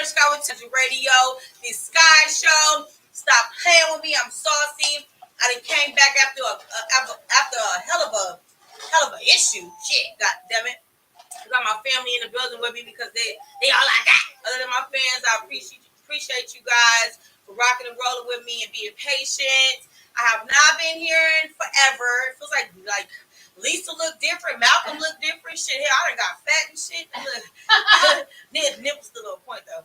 Radio, the Skyy Show. Stop playing with me. I'm saucy. I done came back after a hell of a issue. Shit, god damn it. I got my family in the building with me because they all I got. Other than my fans, I appreciate you guys for rocking and rolling with me and being patient. I have not been here in forever. It feels like Lisa look different, Malcolm look different. Shit, hell, I done got fat and shit. Look, nipples still on point though.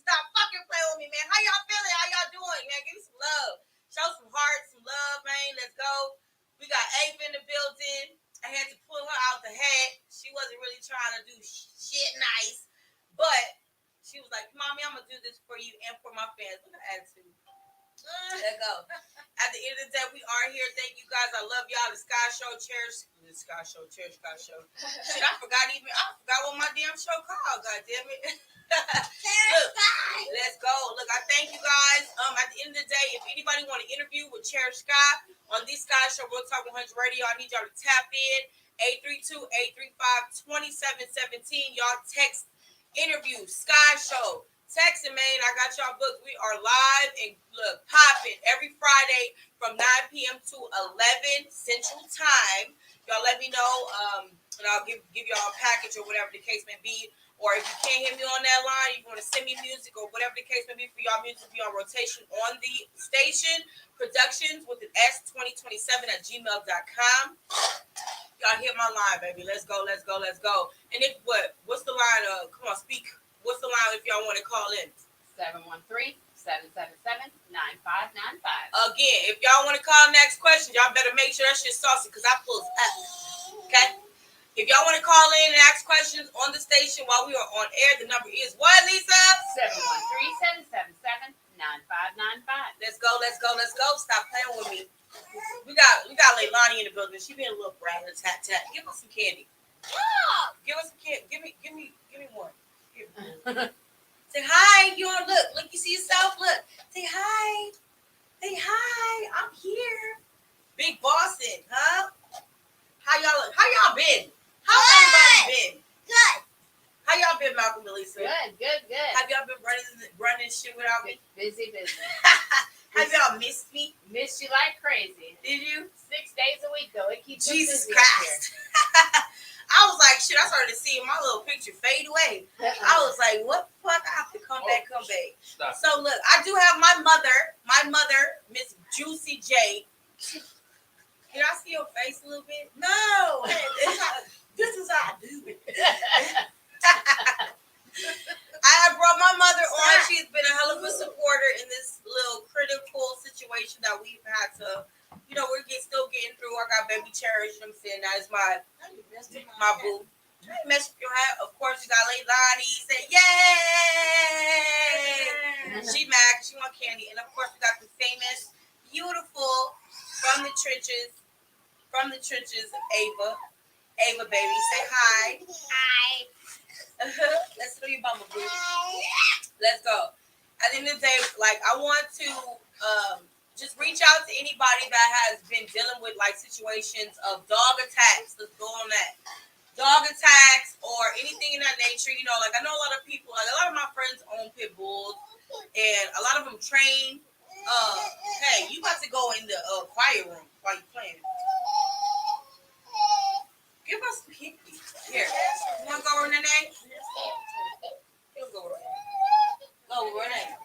Stop fucking playing with me, man. How y'all feeling? How y'all doing, man? Give me some love. Show some heart, some love, man. Let's go. We got Ava in the building. I had to pull her out the hat. She wasn't really trying to do shit nice, but she was like, "Mommy, I'm gonna do this for you and for my fans." Look at her attitude. Let go. At the end of the day, we are here. Thank you guys. I love y'all. The Skyy Show, cherish the Skyy Show. Shit, I forgot what my damn show called. God damn it. Look, let's go. Look, I thank you guys. At the end of the day, if anybody want to interview with Cherish Skyy on the Skyy Show, Real Talk 100 Radio, I need y'all to tap in 832-835-2717. Y'all text interview Skyy Show. Texting, man, I got y'all booked. We are live and look popping every Friday from 9 p.m. to 11 Central Time. Y'all let me know, and I'll give y'all a package or whatever the case may be. Or if you can't hear me on that line, you want to send me music or whatever the case may be for y'all music to be on rotation on the station. Productions with an S2027@gmail.com. Y'all hit my line, baby. Let's go. And if what's the line? Come on, speak. What's the line if y'all want to call in? 713-777-9595. Again, if y'all want to call next question, y'all better make sure that shit's saucy because I pulls up. Okay? If y'all want to call in and ask questions on the station while we are on air, the number is what, Lisa? 713-777-9595. Let's go. Stop playing with me. We got Leilani in the building. She being a little brat. Tap. Give us some candy. Give us some candy. Give me one. Say hi. You want to look. You see yourself. Look. Say hi. I'm here. Big Boston, huh? How y'all been? How everybody been? Good. How y'all been, Malcolm and Lisa? Good. Have y'all been running shit without me? Busy. Have y'all missed me? Missed you like crazy. Did you? 6 days a week though. It keeps Jesus us busy Christ. I was like, shit, I started to see my little picture fade away. I was like, what the fuck? I have to come back. Stop. So look, I do have my mother, Miss Juicy J. Can I see your face a little bit? No. This is how I do it. I have brought my mother on. She's been a hell of a supporter in this little critical situation that we've had to, we're still getting through. I got baby Cherish, I'm saying that is my boo. I ain't mess with your hat. Of course, you got Leilani. Say, yay! She mad because she want candy. And of course, we got the famous, beautiful, from the trenches of Ava. Ava, baby, say hi. Hi. Let's do your bumble boo. Let's go. At the end of the day, I want to just reach out to anybody that has been dealing with situations of dog attacks. Let's go on that. Dog attacks or anything in that nature. I know a lot of people, a lot of my friends own pit bulls, and a lot of them train. Hey, you about to go in the quiet room while you playing. Give us some candy. Here. You want to go, Renee? He'll go, Renee. Go, Renee.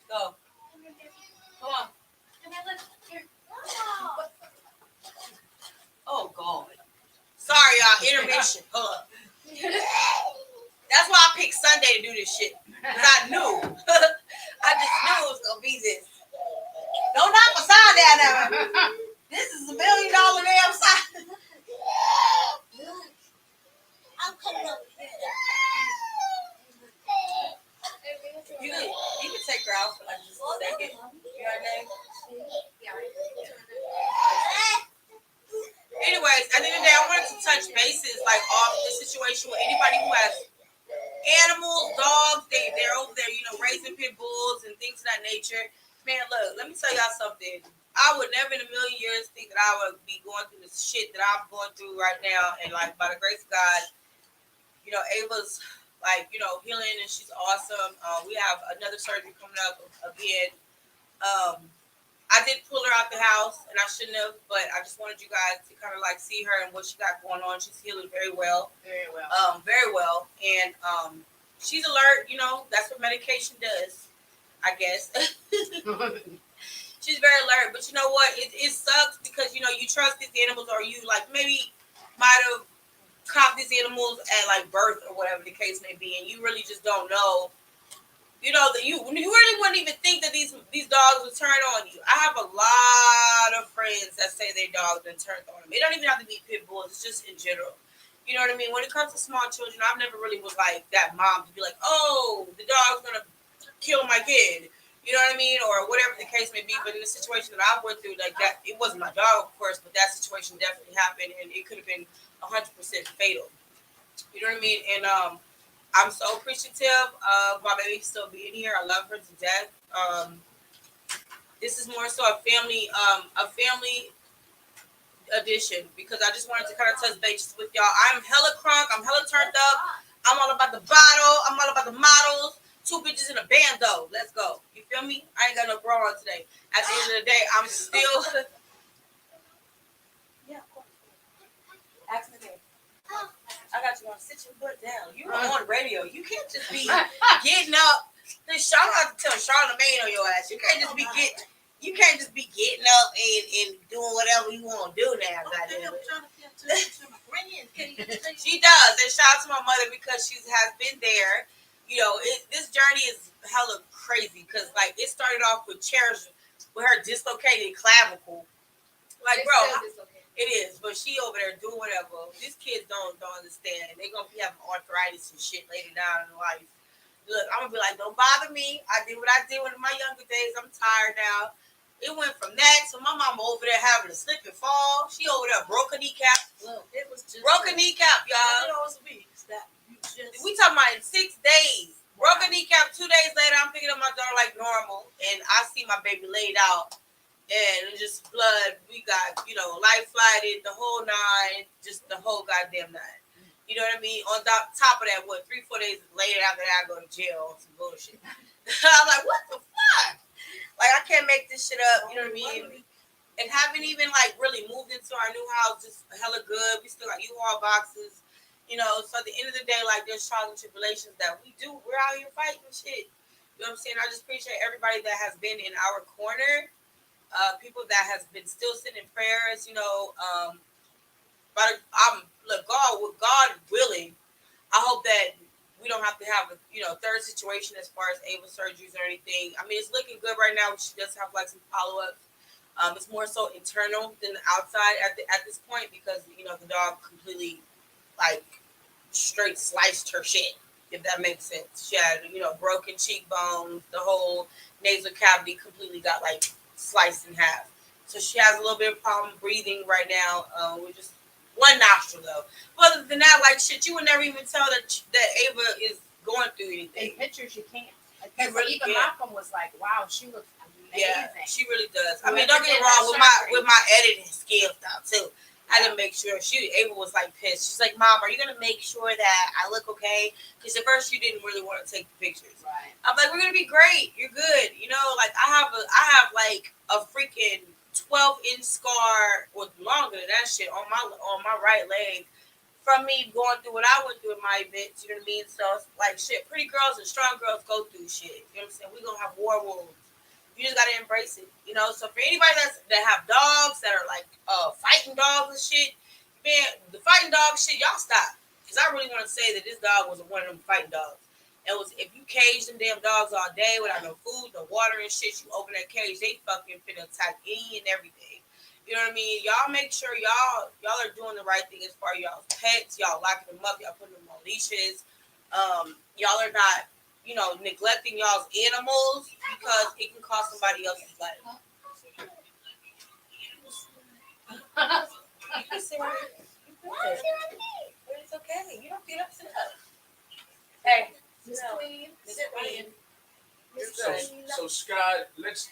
Go. Come on. Oh, God. Sorry, y'all. Intermission. Hold up. That's why I picked Sunday to do this shit. Because I knew. I just knew it was going to be this. Don't knock my sign down now. This is $1 million damn sign. I'm coming over here. You can take her out for just a second. You know her name? Anyways, at the end of the day, I wanted to touch bases off the situation with anybody who has animals, dogs. They're over there, raising pit bulls and things of that nature. Man, look, let me tell y'all something. I would never in a million years think that I would be going through this shit that I'm going through right now. And by the grace of God, Ava's like, healing and she's awesome. We have another surgery coming up again. Um, I did pull her out the house, and I shouldn't have, but I just wanted you guys to kind of like see her and what she got going on. She's healing very well. Very well. Very well, and she's alert. That's what medication does, I guess. She's very alert, but you know what? It sucks because you trust these animals, or you like maybe might have caught these animals at like birth or whatever the case may be, and you really just don't know. That you really wouldn't even think that these dogs would turn on you. I have a lot of friends that say their dogs been turned on them. It don't even have to be pit bulls. It's just in general. You know what I mean? When it comes to small children, I've never really was like that mom to be like, oh, the dog's gonna kill my kid. You know what I mean? Or whatever the case may be. But in the situation that I went through, like that, it wasn't my dog, of course, but that situation definitely happened, and it could have been 100% fatal. You know what I mean? And I'm so appreciative of my baby still being here. I love her to death. This is more so a family edition because I just wanted to kind of touch base with y'all. I'm hella crunk. I'm hella turned up. I'm all about the bottle. I'm all about the models. 2 bitches in a band though. Let's go. You feel me? I ain't got no bra on today. At the end of the day, I'm still. Yeah, of course. Ask me there. I got you on. Sit your butt down. You're on radio. You can't just be getting up. Sean have to tell Charlamagne on your ass. You can't just be getting up and doing whatever you want to do now. Goddamn it. She does. And shout out to my mother because she has been there. This journey is hella crazy because like it started off with Cherish with her dislocated clavicle. Like, bro. It is, but she over there doing whatever. These kids don't understand. They're gonna be having arthritis and shit later down in life. Look, I'm gonna be like, don't bother me. I did what I did in my younger days. I'm tired now. It went from that to my mama over there having a slip and fall. She over there broke a kneecap. Look, it was just broke a kneecap, y'all. We talking about in 6 days. Broke a kneecap. 2 days later, I'm picking up my daughter like normal, and I see my baby laid out. And just blood, we got, life flighted, the whole nine, just the whole goddamn nine. You know what I mean? On top of that, 3-4 days later after that, I go to jail on some bullshit. I'm like, what the fuck? Like, I can't make this shit up, you know what I mean? And haven't even, like, really moved into our new house, just hella good. We still got U-Haul boxes, So at the end of the day, like, there's trials and tribulations that we're out here fighting shit. You know what I'm saying? I just appreciate everybody that has been in our corner. People that has been still sending prayers, but God willing, I hope that we don't have to have a third situation as far as Ava surgeries or anything. I mean, it's looking good right now. She does have like some follow-ups. It's more so internal than the outside at this point because the dog completely like straight sliced her shit, if that makes sense. She had broken cheekbones, the whole nasal cavity completely got like sliced in half. So she has a little bit of problem breathing right now. We're just one nostril though. But other than that, like shit, you would never even tell that Ava is going through anything. In pictures, you can't. You really even Malcolm was like, "Wow, she looks amazing." Yeah, she really does. I mean, don't get me wrong with my editing skills now too. I didn't make sure. Ava was like pissed. She's like, "Mom, are you gonna make sure that I look okay?" Because at first she didn't really want to take the pictures. Right. I'm like, "We're gonna be great. You're good." Like I have like a freaking 12-inch scar or longer than that shit on my right leg from me going through what I went through in my events. You know what I mean? So it's like shit. Pretty girls and strong girls go through shit. You know what I'm saying? We're gonna have war wounds. You just gotta embrace it, So for anybody that have dogs that are like fighting dogs and shit, man, the fighting dog shit, y'all stop. Because I really want to say that this dog was one of them fighting dogs. It was if you cage them damn dogs all day without no food, no water and shit, you open that cage, they fucking finna attack any and everything. You know what I mean? Y'all make sure y'all are doing the right thing as far as y'all's pets. Y'all locking them up. Y'all putting them on leashes. Y'all are not neglecting y'all's animals because it can cost somebody else's life. You can sit right here. It's okay. You don't get upset. Hey, Miss Queen, Miss Queen. So Skyy, let's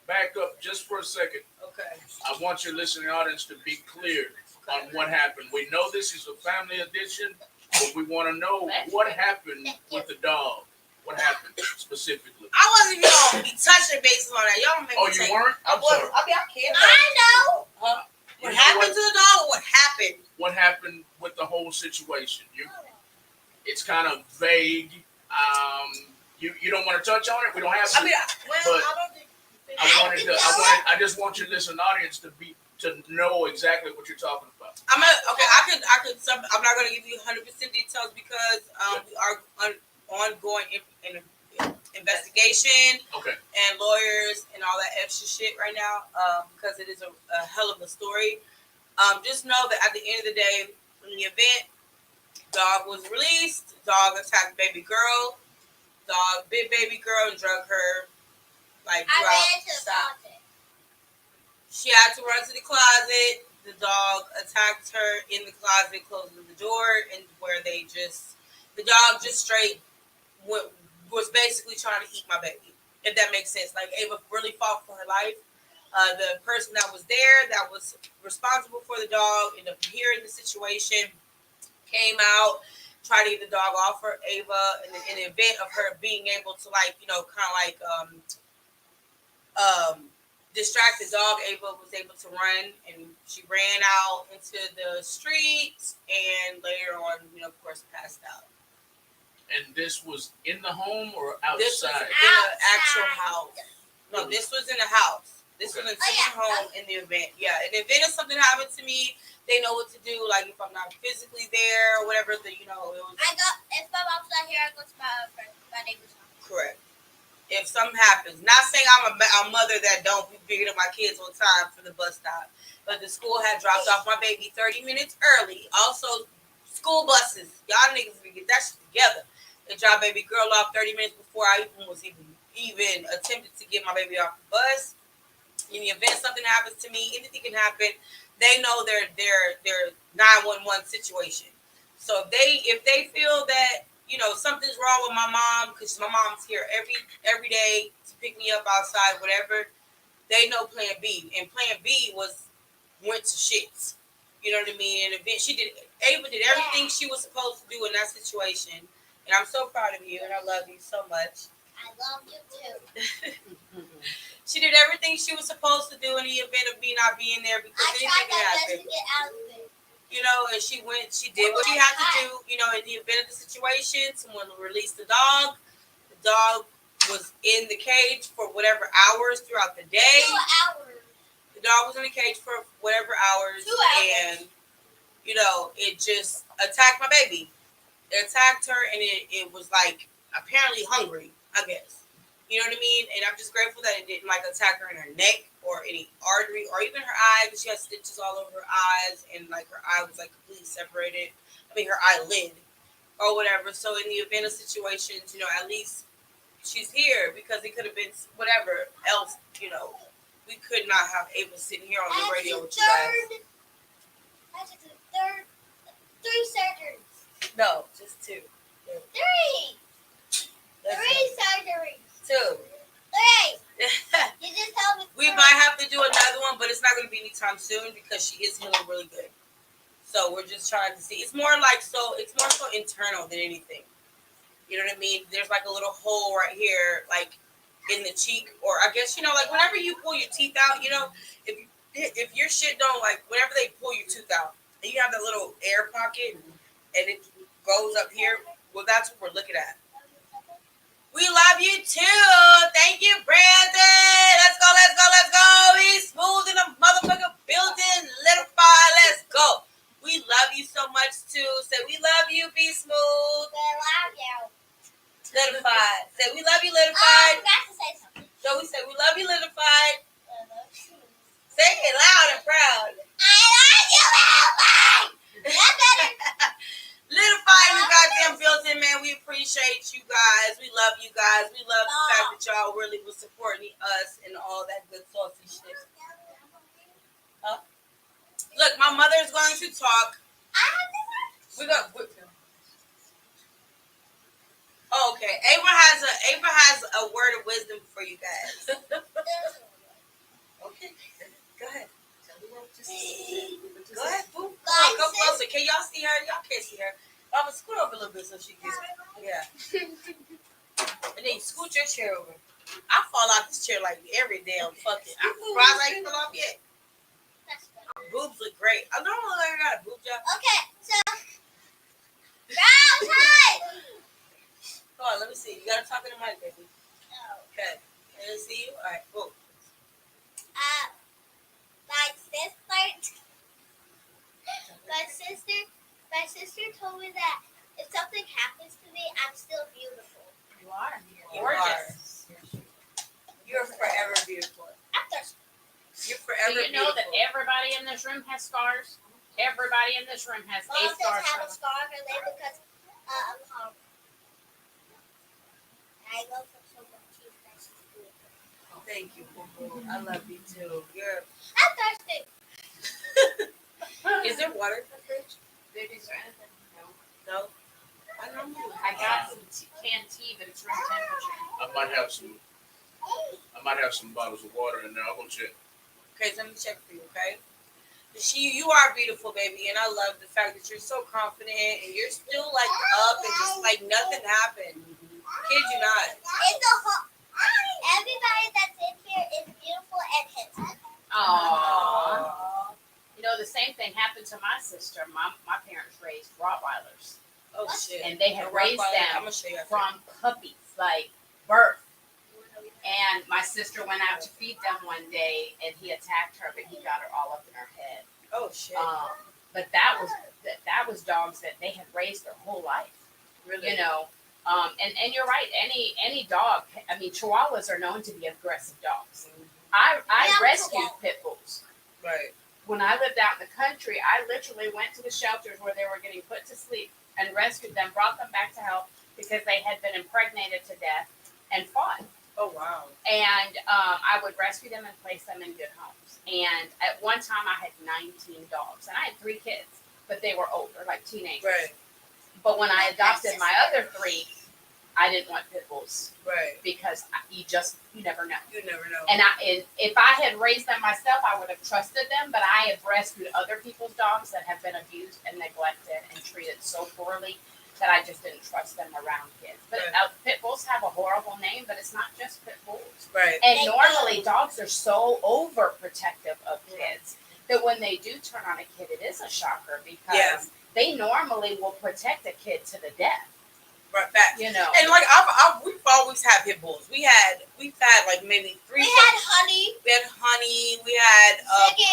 back up just for a second. Okay. I want your listening audience to be clear on what happened. We know this is a family edition, but we want to know what happened with the dog. What happened specifically? I wasn't even gonna be touching bases on that. Y'all make me You take. weren't? I I'm wasn't. sorry. I mean, I can't. I know. What happened to the dog? Or what happened? What happened with the whole situation? It's kind of vague. You don't want to touch on it. We don't have to. I mean, well, But I don't think. I just want your listening audience to know exactly what you're talking about. I'm not gonna give you 100% details because we are ongoing in investigation Okay. and lawyers and all that extra shit right now because it is a hell of a story. Just know that at the end of the day, in the event, dog was released. Dog attacked baby girl. Dog bit baby girl and drug her like I throughout ran to the closet. She had to run to the closet. The dog attacked her in the closet, closing the door, and where the dog just straight was basically trying to eat my baby. If that makes sense. Like Ava really fought for her life. The person that was there, that was responsible for the dog, ended up hearing the situation, came out, tried to get the dog off her Ava, and in the event of her being able to distract the dog, Ava was able to run, and she ran out into the streets, and later on, of course, passed out. And this was in the home or outside? This was in the actual house. No, this was in the house. This was in the home in the event. Yeah, in the event if something happened to me, they know what to do. Like if I'm not physically there or whatever, it was. If my mom's not here, I go to my neighbor's house. Correct. If something happens, not saying I'm a mother that don't be picking up my kids on time for the bus stop, but the school had dropped off my baby 30 minutes early. Also, school buses, y'all niggas need to get that shit together. They dropped baby girl off 30 minutes before I even attempted to get my baby off the bus. In the event something happens to me, anything can happen. They know their 911 situation. So if they feel that something's wrong with my mom, because my mom's here every day to pick me up outside, whatever, they know plan B. And plan B went to shits. You know what I mean? And Ava did everything she was supposed to do in that situation. And I'm so proud of you, and I love you so much. I love you too. She did everything she was supposed to do in the event of me not being there because anything can happen. To get out of it. And she did what she had to do, in the event of the situation. Someone released the dog. The dog was in the cage for whatever hours throughout the day. 2 hours. The dog was in the cage for whatever hours. 2 hours. And, it just attacked my baby. It attacked her, and it was like apparently hungry, I guess. You know what I mean? And I'm just grateful that it didn't attack her in her neck or any artery or even her eye, because she has stitches all over her eyes, and her eye was completely separated. I mean, her eyelid or whatever. So in the event of situations, at least she's here, because it could have been whatever else. We could not have Ava sitting here on the radio with you guys. I took the 3 surgeries. No, just 2. 3. 3 surgeries. 2. 3. You just told me. We might have to do another one, but it's not going to be anytime soon because she is healing really good. So we're just trying to see. It's more so internal than anything. You know what I mean? There's a little hole right here, in the cheek, or I guess whenever you pull your teeth out, if your shit don't whenever they pull your tooth out, and you have that little air pocket, and it goes up here. Well, that's what we're looking at. We love you too. Thank you, Brandon. Let's go, let's go, let's go. He's smooth in the motherfucker building. Litify, let's go. We love you so much too. Say we love you, Be Smooth. I love you. Litify. Say we love you, I Litify. forgot to say something. So we say we love you, Litify. I love you. Say it loud and proud. I love you, Litify. That better. Litify in the goddamn building, man. We appreciate you guys. We love you guys. We love the fact that y'all really was supporting us and all that good saucy shit. Huh? Look, my mother is going to talk. We got. Oh, okay. Ava has a word of wisdom for you guys. Okay. Go ahead. Go ahead, boo. Come closer. Can y'all see her? Y'all can't see her. Mama, scoot over a little bit so she can. Yeah. And then scoot your chair over. I fall out this chair like every damn fucking. I'm surprised I ain't fell off yet. That's good. Boobs look great. I don't know if I got a boob job. Okay, so round time. Hold on, let me see. You gotta talk in the mic, baby. Okay. Let me see you. All right, cool. My sister told me that if something happens to me, I'm still beautiful. You are. You Gorgeous. You're forever beautiful. I'm thirsty. You're Do forever you know beautiful. that everybody in this room has scars? Everybody in this room has Mom a does scar. have a scar on her leg because I'm hungry. I go for so much cheese that she's beautiful. Thank you, Boo. I love you too. You're. I'm thirsty. Is there water in the fridge? Babies or anything? No. No. I don't know. I got some canned tea, but it's room temperature. I might have some bottles of water in there. I'm gonna check. Okay, so let me check for you. Okay. You are beautiful, baby, and I love the fact that you're so confident and you're still like up and just like nothing happened. Kid you not. Everybody that's in here is beautiful and handsome. Aww. You know, the same thing happened to my sister. My parents raised Rottweilers, Oh shit. and they had raised I'm them gonna show you. from puppies, like birth. And my sister went out to feed them one day, and he attacked her, but he got her all up in her head. Oh shit. But that was dogs that they had raised their whole life. Really? You know, and you're right. Any dog. I mean, Chihuahuas are known to be aggressive dogs. I Yeah, rescued Chihuahua. pit bulls. Right. When I lived out in the country, I literally went to the shelters where they were getting put to sleep and rescued them, brought them back to health because they had been impregnated to death and fought. Oh wow. And I would rescue them and place them in good homes. And at one time, I had 19 dogs, and I had 3 kids, but they were older, like teenagers. Right. But when I adopted my other 3, I didn't want pit bulls Right. because you never know. You never know. And if I had raised them myself, I would have trusted them. But I have rescued other people's dogs that have been abused and neglected and treated so poorly that I just didn't trust them around kids. But pit bulls have a horrible name, but it's not just pit bulls. Right. And They normally dogs are so overprotective of kids that when they do turn on a kid, it is a shocker because they normally will protect a kid to the death. Right. Fact. You know. And like we've always had pit bulls. We've had like maybe 3. We had Honey. We had Honey. We had Ziggy.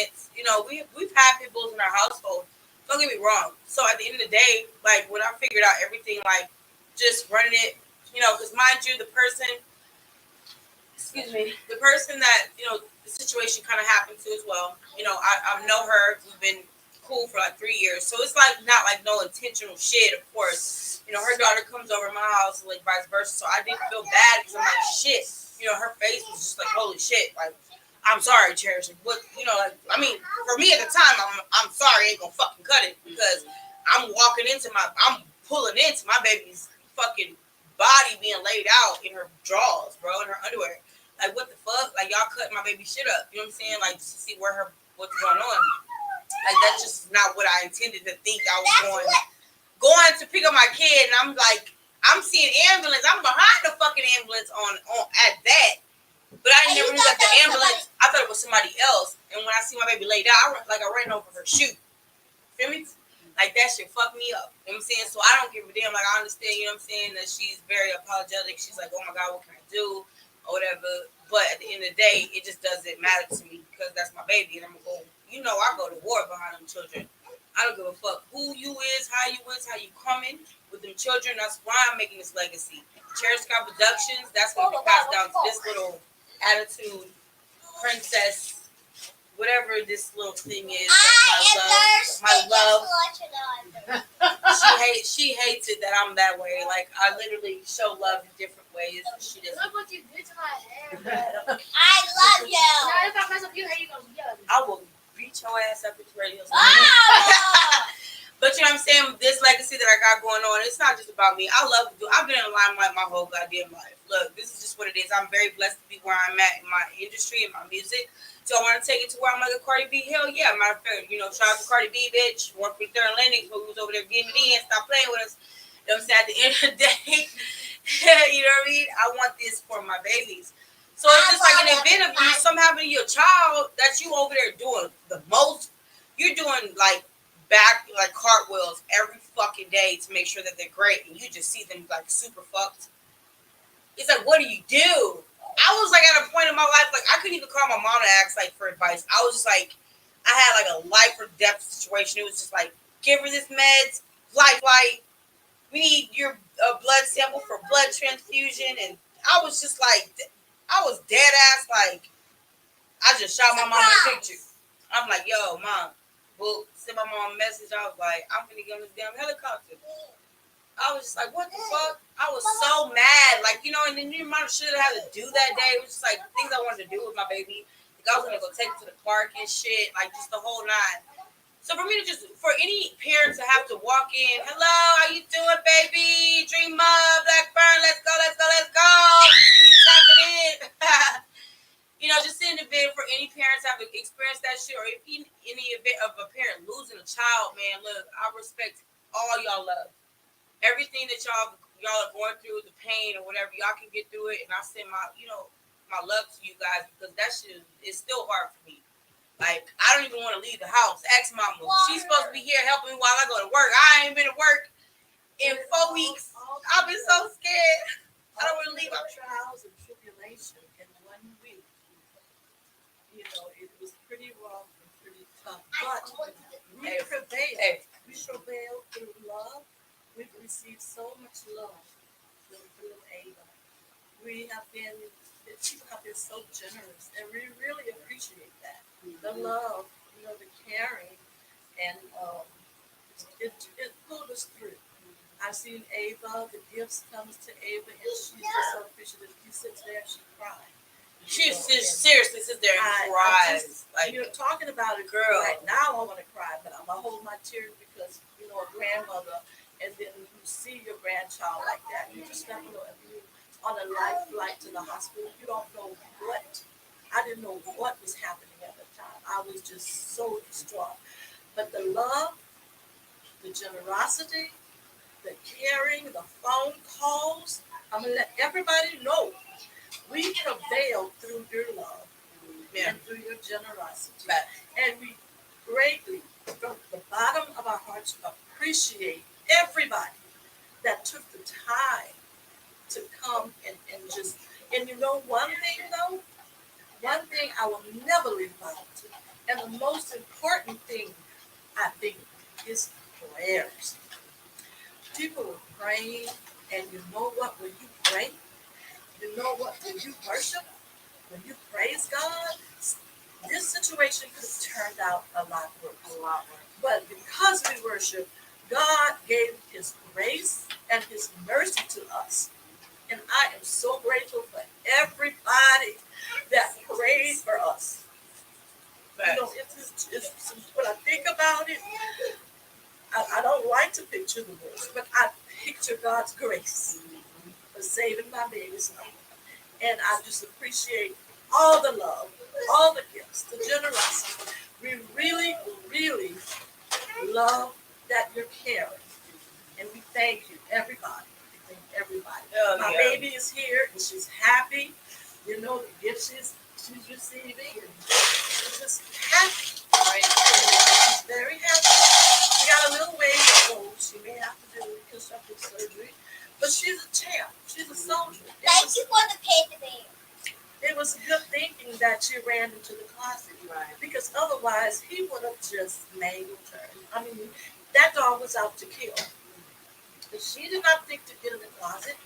Prince. You know, we've had pit bulls in our household. Don't get me wrong. So at the end of the day, like when I figured out everything, like just running it, you know, because mind you, the person that the situation kind of happened to as well. You know, I know her. We've been cool for like 3 years, so it's like not like no intentional shit. Of course, you know, her daughter comes over to my house, like vice versa. So I didn't feel bad because I'm like, shit. You know, her face was just like, holy shit, like. I'm sorry, Cherish. What like, I mean, for me at the time, I'm sorry, I ain't gonna fucking cut it because I'm pulling into my baby's fucking body being laid out in her drawers, bro, in her underwear. Like, what the fuck? Like, y'all cutting my baby shit up. You know what I'm saying? Like, just to see what's going on. Like, that's just not what I intended to think I was going to pick up my kid, and I'm like, I'm seeing ambulance. I'm behind the fucking ambulance on at that. But I never knew that the ambulance. I thought it was somebody else. And when I see my baby laid out, I ran over her shoe. Feel me? Like that shit fucked me up. You know what I'm saying? So I don't give a damn. Like I understand, you know what I'm saying, that she's very apologetic. She's like, oh my God, what can I do? Or whatever. But at the end of the day, it just doesn't matter to me because that's my baby. And I'm gonna go, I go to war behind them children. I don't give a fuck who you is, how you coming with them children. That's why I'm making this legacy. Cherish Skyy Productions, that's gonna be passed down to this little attitude princess, whatever this little thing is. My love. She hates it that I'm that way. Like I literally show love in different ways. She doesn't. Look what you did to my hair. I love you. Now, if I mess up your hair, you gonna yell at me. I will beat your ass up at the radio. Oh! But you know what I'm saying? This legacy that I got going on, it's not just about me. I love to do. I've been in the limelight my whole goddamn life. Look, this is just what it is. I'm very blessed to be where I'm at in my industry and my music. So I want to take it to where I'm like a Cardi B. Hell yeah, matter of fact, you know, shout out to Cardi B, bitch. Work with Thurl Lennox, who was over there getting it in. Stop playing with us. You know what I'm saying? At the end of the day, you know what I mean? I want this for my babies. So it's just like an event of you, something happened to your child that you over there doing the most. You're doing like back like cartwheels every fucking day to make sure that they're great, and you just see them like super fucked. It's like, what do you do? I was like at a point in my life, like I couldn't even call my mom to ask like for advice. I was just like, I had like a life or death situation. It was just like, give her this meds, life flight. We need your blood sample for blood transfusion, and I was just like, I was dead ass like, I just shot my mom a picture. I'm like, yo, mom. Well, send my mom a message. I was like, I'm gonna get on this damn helicopter. I was just like, what the fuck? I was so mad. Like, you know, and then you remember shit I had to do that day. It was just like things I wanted to do with my baby. Like, I was gonna go take her to the park and shit, like just the whole nine. So for me to just, for any parents to have to walk in, hello, how you doing, baby? Dream up, Blackburn, let's go, let's go, let's go. You tapping in. You know, just in the event for any parents have experienced that shit, or if any event of a parent losing a child, man, look, I respect all y'all love. Everything that y'all are going through, the pain or whatever, y'all can get through it. And I send my, you know, my love to you guys because that shit is still hard for me. Like, I don't even want to leave the house. Ask mama. She's supposed to be here helping me while I go to work. I ain't been to work in 4 weeks. I've been so scared. I don't want to leave. Trials and tribulation in 1 week. You know, it was pretty rough and pretty tough, but we prevailed. We prevailed through love. We've received so much love through Ava. People have been so generous, and we really appreciate that. The love, you know, the caring, and it pulled us through. I've seen Ava, the gifts comes to Ava, and she's just so appreciative. She sits there and she cries. She seriously sits there and cries. Like, you're talking about a girl. Right now, I want to cry, but I'm gonna hold my tears because you know a grandmother, and then you see your grandchild like that. You just never know if you on a life flight to the hospital. You don't know what. I didn't know what was happening at the time. I was just so distraught. But the love, the generosity, the caring, the phone calls. I'm gonna let everybody know. We prevailed through your love and through your generosity. Right. And we greatly, from the bottom of our hearts, appreciate everybody that took the time to come and just, and you know one thing though? One thing I will never leave out. And the most important thing, I think, is prayers. People were praying, and you know what? When you pray, you know what? When you worship, when you praise God, this situation could have turned out a lot worse. But because we worship, God gave His grace and His mercy to us. And I am so grateful for everybody that prayed for us. You know, it's, when I think about it, I don't like to picture the worst, but I picture God's grace for saving my baby's life. And I just appreciate all the love, all the gifts, the generosity. We really, really love that you're caring. And we thank you, everybody. We thank everybody. My baby is here and she's happy. You know, the gifts she's receiving. And she's just happy. Right? She's very happy. She got a little ways to go. She may have to do reconstructive surgery. But she's a champ. She's a soldier. Thank you for the paper bear. It was good thinking that she ran into the closet. Right. Because otherwise, he would have just mangled her. I mean, that dog was out to kill. But she did not think to get in the closet.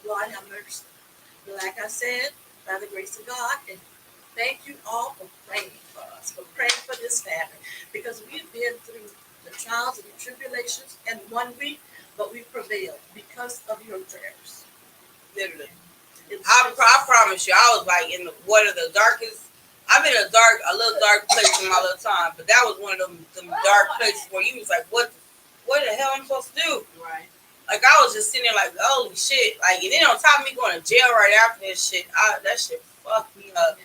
Lord have mercy. But like I said, by the grace of God, and thank you all for praying for us, for praying for this family. Because we've been through the trials and the tribulations in 1 week, but we prevailed because of your prayers. Literally. I promise you, I was like in one of the darkest. I'm in a little dark place in my little time, but that was one of them dark places where you was like, what? what the hell I'm supposed to do? Right. Like, I was just sitting there like, holy shit. Like, and then on top of me going to jail right after this shit, that shit fucked me up.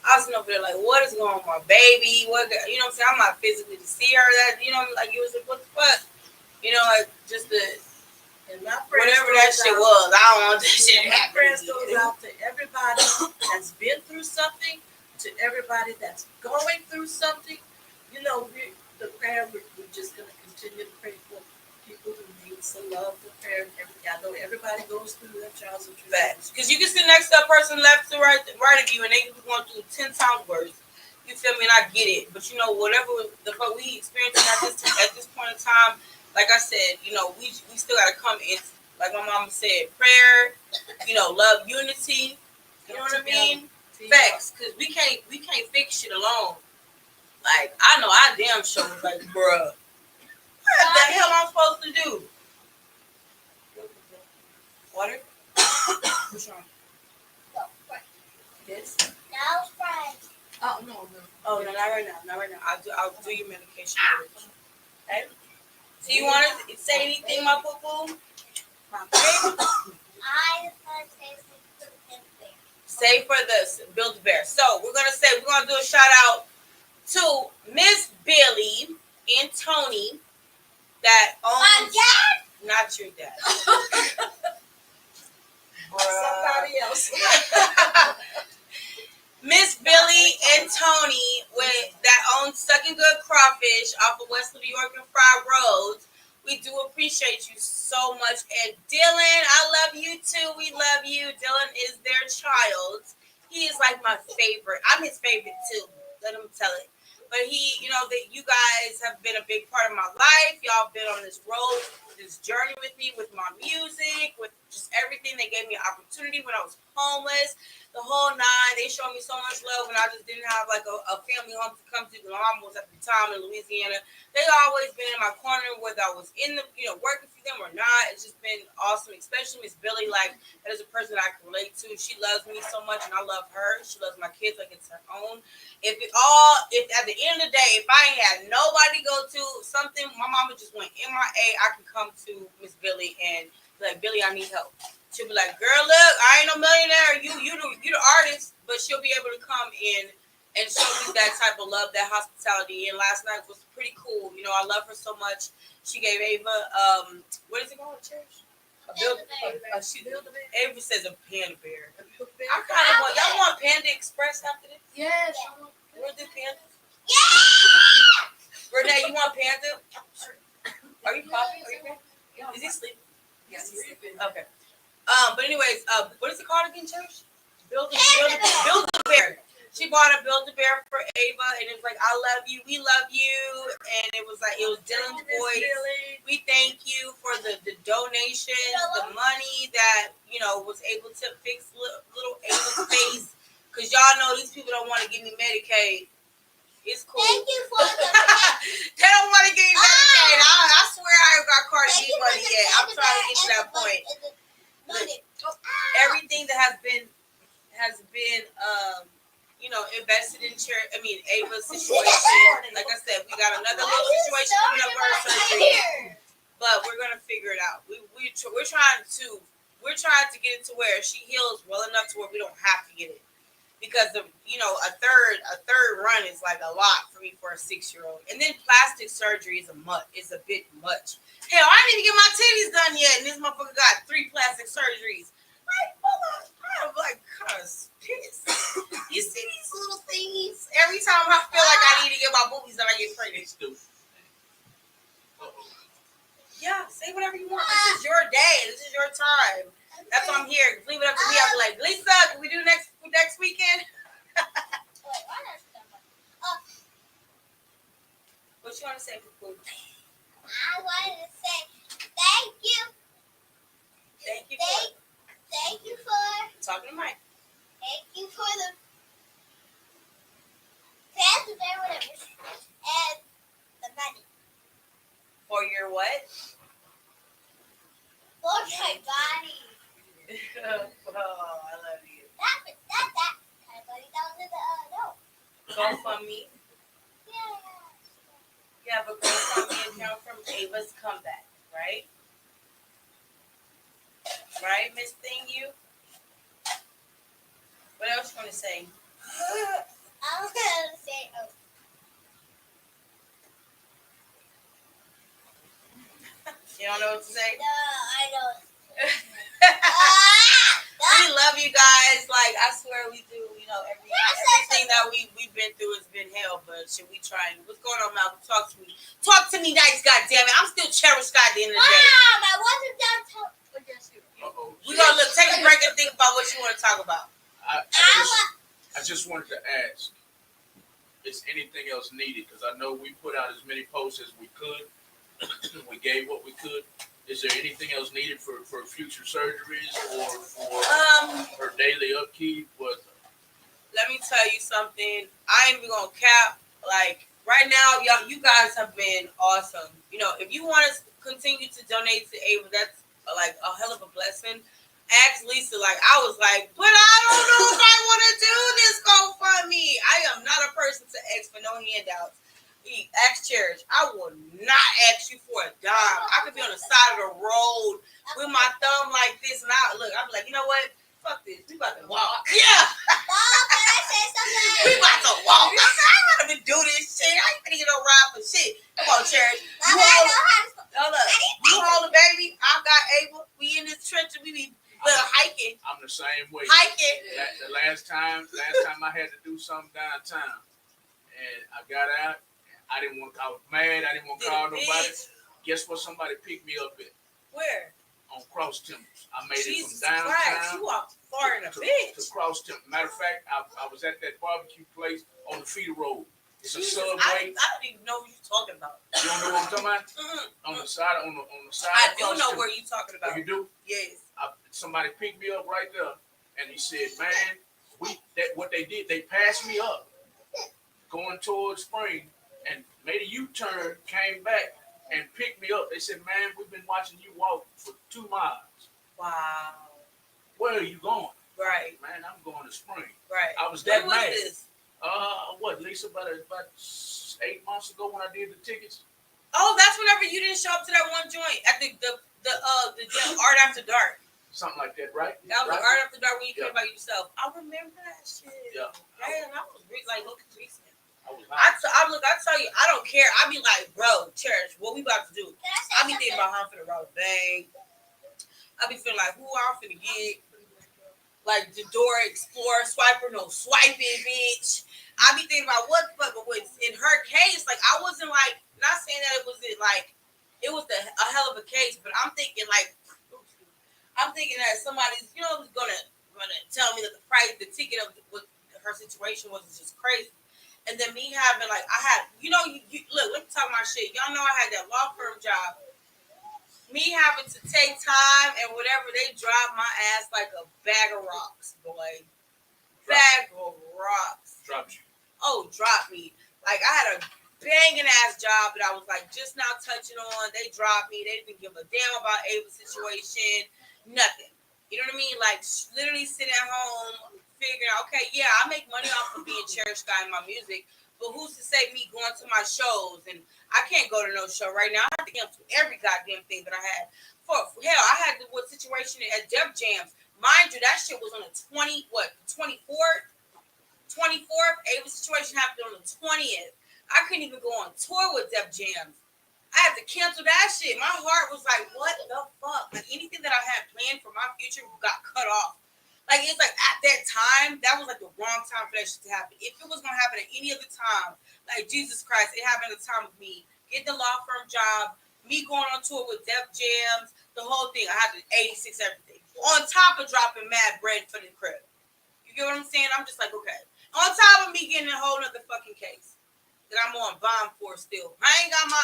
I was sitting over there like, what is going on with my baby? What, you know what I'm saying? I'm not physically to see her. That, you know, like, it was like, what the fuck? You know, like, just the, And my prayers whatever that goes shit out- was, I don't want that shit to My happen. prayers goes out to everybody that's been through something, to everybody that's going through something. You know, the prayer, we're just going to continue to pray for people who need some love, the prayer. I know everybody goes through their trials and tribulations. Because you can sit next to a person left to right of you, and they can be going through 10 times worse. You feel me? And I get it. But, you know, whatever the fuck we experiencing at this point in time, like I said, you know, we still got to come in, like my mama said, prayer, you know, love, unity. You know what I mean? Facts. Because we can't fix shit alone. Like, I know I damn sure was like, bruh, what the hell am I supposed to do? Water? What's wrong? This? No fries. Oh, no. Oh, no, not right now. Not right now. I'll do your medication. Okay? So you want to say anything, my poo-poo? My favorite. I want to say something there. Say for this, Build-A-Bear. So we're going to do a shout out to Miss Billy and Tony that My owns, dad? not your dad. Somebody else. Miss Billy and Tony that owns Sucking Good Crawfish off of West New York and Fried Roads. We do appreciate you so much. And Dylan, I love you too. We love you. Dylan is their child. He is like my favorite. I'm his favorite too. Let him tell it. But he, you know, that you guys have been a big part of my life. Y'all been on this road, this journey with me, with my music, with just everything. They gave me an opportunity when I was homeless. The whole nine, they showed me so much love when I just didn't have like a family home to come to. My mom was at the time in Louisiana. They always been in my corner, whether I was in the, you know, working for them or not. It's just been awesome, especially Miss Billy. Like, that is a person that I can relate to. She loves me so much, and I love her. She loves my kids like it's her own. If at the end of the day, if I ain't had nobody to go to something, my mama just went MIA. I can come to Miss Billy and be like, Billy, I need help. She'll be like, girl, look, I ain't no millionaire. You the artist, but she'll be able to come in and show me that type of love, that hospitality. And last night was pretty cool. You know, I love her so much. She gave Ava, what is it called, church? Ava says a panda bear. I kind of want, y'all want Panda Express after this? Yes. Where's the panda? Yeah! Renee, you want panda? Are you coughing? Is he sleeping? Yes, Okay. But anyways, what is it called again, church? Build-A-Bear. She bought a Build-A-Bear for Ava, and it was like, I love you, we love you, and it was like, it was Dylan's voice. We thank you for the donations, the money that, you know, was able to fix little Ava's face, because y'all know these people don't want to give me Medicaid. It's cool. Thank you for the They don't want to give me Medicaid. I swear I ain't got Cardi B money yet. I'm trying to get to that point. Everything that has been you know, invested in church. I mean, Ava's situation. Like I said, we got another little situation coming up for her surgery, but we're gonna figure it out. We're trying to get it to where she heals well enough to where we don't have to get it, because you know, a third run is like a lot for me for a 6-year-old, and then plastic surgery is a bit much. Hell, I didn't even get my titties done yet, and this motherfucker got 3 plastic surgeries. Like, hold on, I'm like kind of pissed. You see these little things? Every time I feel like I need to get my boobies done, I get pregnant. Yeah, say whatever you want. This is your day. This is your time. That's why I'm here. Leave it up to me. I'll be like, Lisa, can we do next weekend? What you want to say, Poo? I wanted to say thank you. Thank you Thank you for talking to Mike. Thank you for the fans and whatever. And the money. For your what? For my body. Oh, I love you. That. Everybody down in the no. GoFundMe. Yeah. You have a GoFundMe account from Ava's comeback, right? Right, Miss Thing you? What else you want to say? I was gonna say, oh, You don't know what to say? no, I know. We love you guys. Like, I swear we do. You know, everything that we've been through has been hell, but should we try? What's going on, Malcolm? Talk to me. Talk to me nice, goddammit. I'm still cherished, God, at the end of the day. Mom, I wasn't done talking. Uh-oh. We're going to look, take a break and think about what you want to talk about. I just wanted to ask, is anything else needed? Because I know we put out as many posts as we could. We gave what we could. Is there anything else needed for future surgeries or for her daily upkeep? What? Let me tell you something. I ain't even gonna cap. Like right now, y'all, you guys have been awesome. You know, if you want to continue to donate to Ava, that's like a hell of a blessing. Ask Lisa. Like I was like, but I don't know if I want to do this GoFundMe. I am not a person to ask for no handouts. Ask Cherish. I will not ask you for a dime. I could be on the side of the road with my thumb like this, and I'll be like, you know what? Fuck this. We about to walk. Yeah. Mom, can I say something? We about to walk. I said, I gotta be do this shit. I ain't gonna get no ride for shit. Come on, Cherish. You Mom, I hold, know how to. hold up. You hold the baby. I got Ava. We in this trench and we be hiking. I'm the same way. Hiking. The last time I had to do something downtown, and I got out. I didn't want. I was mad. I didn't want to call nobody. Guess what? Somebody picked me up at Where? on Cross Timbers. I made Jesus it from downtown. Christ, you walked far in a to bitch. Cross Timbers. Matter of fact, I was at that barbecue place on the feeder road. It's a Jesus, Subway. I don't even know what you're talking about. You don't know what I'm talking about? Mm-hmm. On the side, on the side. I of do Cross know Timbers. where you're talking Oh, about. you do? Yes. Somebody picked me up right there, and he said, "Man, what they did, they passed me up, going towards Spring, and made a U-turn, came back, and picked me up. They said, "Man, we've been watching you walk for 2 miles. Wow. Where are you going?" Right. Man, I'm going to Spring. Right. I was When that was mad. this? Lisa, about 8 months ago when I did the tickets. Oh, that's whenever you didn't show up to that one joint at the Art After Dark. Something like that, right? That was right? Art After Dark when you Yeah. came by yourself. I remember that shit. Yeah. Man, I was like looking recent. I was I tell you, I don't care. I be like, bro, Cherish, what we about to do? Can I say I be something? thinking about how I'm finna rob a bank. I be feeling like who I'm finna get. Like the Dora Explorer swiper, no swiping, bitch. I be thinking about what the fuck, but in her case, like I wasn't like not saying that it was a hell of a case, but I'm thinking that somebody's gonna tell me that the ticket of what her situation was just crazy. And then me having like I had look, let me talk my shit. Y'all know I had that law firm job. Me having to take time and whatever, they drive my ass like a bag of rocks, boy. Bag of rocks. dropped you. Oh, drop me. Like I had a banging ass job that I was like just now touching on. They dropped me. They didn't give a damn about Ava's situation. Nothing. You know what I mean? Like literally sitting at home figuring out, okay, yeah, I make money off of being Cherish Skyy in my music, but who's to say me going to my shows? And I can't go to no show right now. I have to cancel every goddamn thing that I had. For hell, I had the situation at Def Jams. Mind you, that shit was on the 24th? 24th. Ava's situation happened on the 20th. I couldn't even go on tour with Def Jams. I had to cancel that shit. My heart was like, what the fuck? Like anything that I had planned for my future got cut off. Like it's like at that time, that was like the wrong time for that shit to happen. If it was gonna happen at any other time, like Jesus Christ, it happened at the time of me getting the law firm job, me going on tour with Def Jams, the whole thing. I had to 86 everything. On top of dropping mad bread for the crib. You get what I'm saying? I'm just like, okay. On top of me getting a whole nother fucking case that I'm on bond for still. I ain't got my